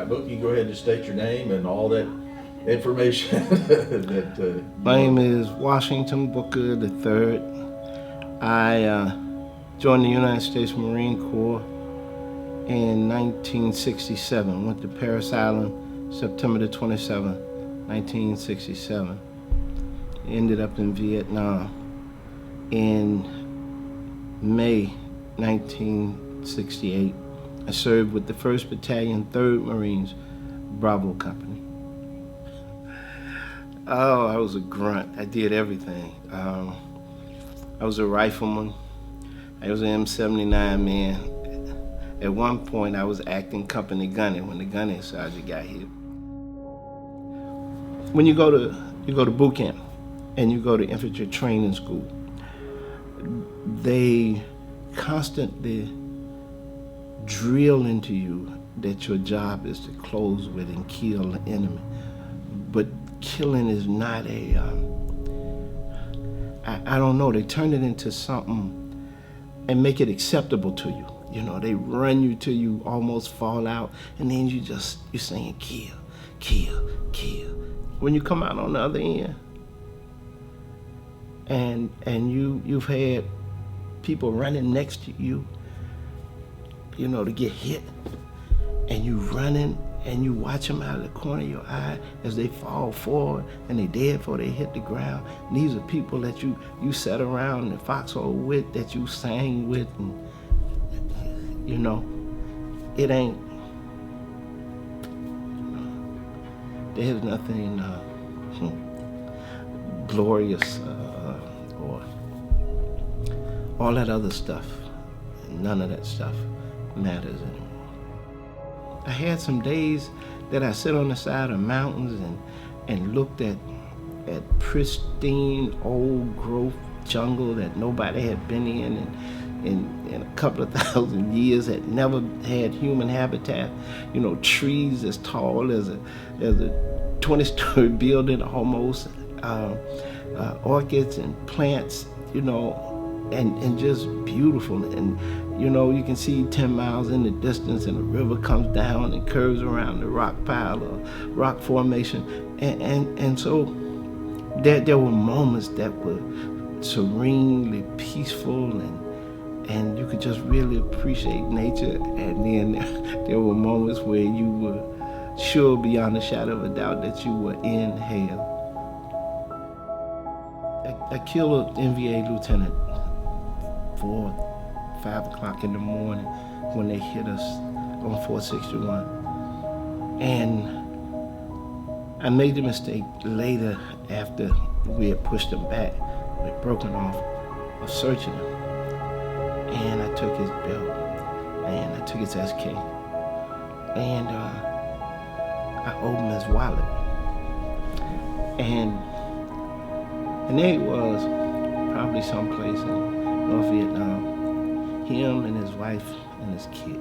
that book, you can go ahead and state your name and all that information. My name is Washington Booker III. I joined the United States Marine Corps in 1967. Went to Parris Island, September the 27th, 1967. Ended up in Vietnam in May 1968. I served with the 1st Battalion, 3rd Marines, Bravo Company. Oh, I was a grunt. I did everything. I was a rifleman. I was an M79 man. At one point, I was acting company gunner when the gunnery sergeant got hit. When you go to boot camp and you go to infantry training school, they constantly drill into you that your job is to close with and kill the enemy. But killing is not I don't know, they turn it into something and make it acceptable to you. You know, they run you till you almost fall out, and then you're saying kill, kill, kill. When you come out on the other end, and you've had people running next to you, you know, to get hit, and you running and you watch them out of the corner of your eye as they fall forward and they dead before they hit the ground. And these are people that you sat around in the foxhole with, that you sang with, and you know, it ain't, there's nothing glorious or all that other stuff. None of that stuff matters anymore. I had some days that I sit on the side of mountains and looked at pristine old growth jungle that nobody had been in a couple of thousand years, had never had human habitat. You know, trees as tall as a 20-story building almost, orchids and plants, you know, and just beautiful. And you know, you can see 10 miles in the distance and the river comes down and curves around the rock pile or rock formation. And so there were moments that were serenely peaceful, and you could just really appreciate nature. And then there were moments where you were sure beyond a shadow of a doubt that you were in hell. I killed an NVA lieutenant 5 o'clock in the morning when they hit us on 461. And I made the mistake later, after we had pushed him back, we had broken off, of searching him. And I took his belt, and I took his SK, and I opened his wallet. And there he was, probably someplace in North Vietnam, him and his wife and his kid.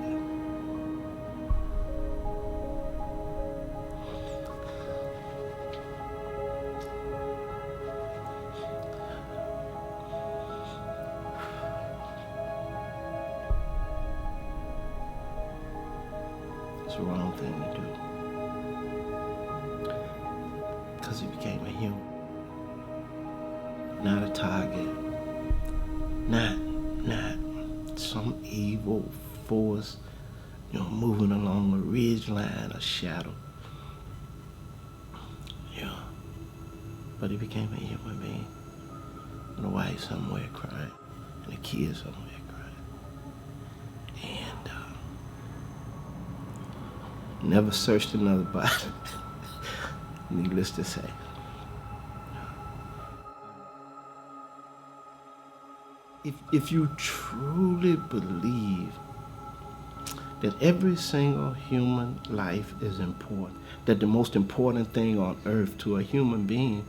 It's the wrong thing to do, because he became a human, not a target, not some evil force, you know, moving along a ridge line, a shadow. Yeah. But he became a human being, and a wife somewhere crying, and a kid somewhere crying. And never searched another body, needless to say. If you truly believe that every single human life is important, that the most important thing on earth to a human being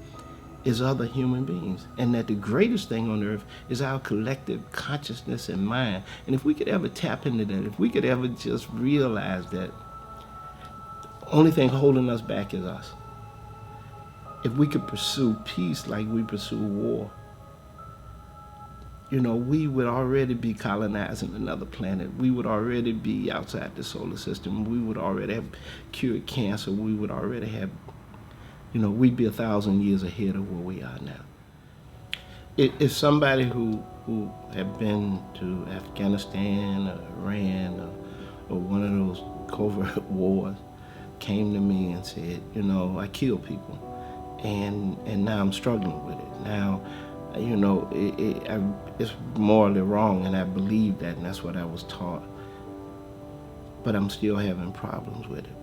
is other human beings, and that the greatest thing on earth is our collective consciousness and mind, and if we could ever tap into that, if we could ever just realize that the only thing holding us back is us, if we could pursue peace like we pursue war, we would already be colonizing another planet. We would already be outside the solar system. We would already have cured cancer. We would already have, we'd be 1,000 years ahead of where we are now. If somebody who have been to Afghanistan or Iran or one of those covert wars came to me and said, I kill people, and now I'm struggling with it. Now, it's morally wrong, and I believe that, and that's what I was taught. But I'm still having problems with it.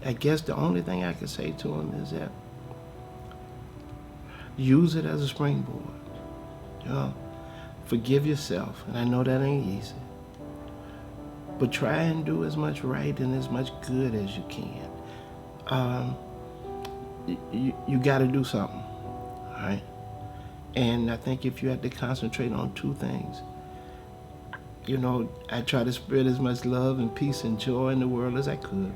I guess the only thing I could say to him is that use it as a springboard. Forgive yourself, and I know that ain't easy. But try and do as much right and as much good as you can. You got to do something, all right? And I think if you had to concentrate on two things, I try to spread as much love and peace and joy in the world as I could.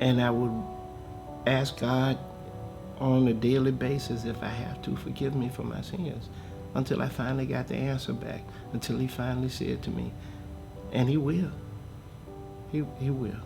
And I would ask God on a daily basis, if I have to, forgive me for my sins, until I finally got the answer back, until he finally said to me, and he will. He will.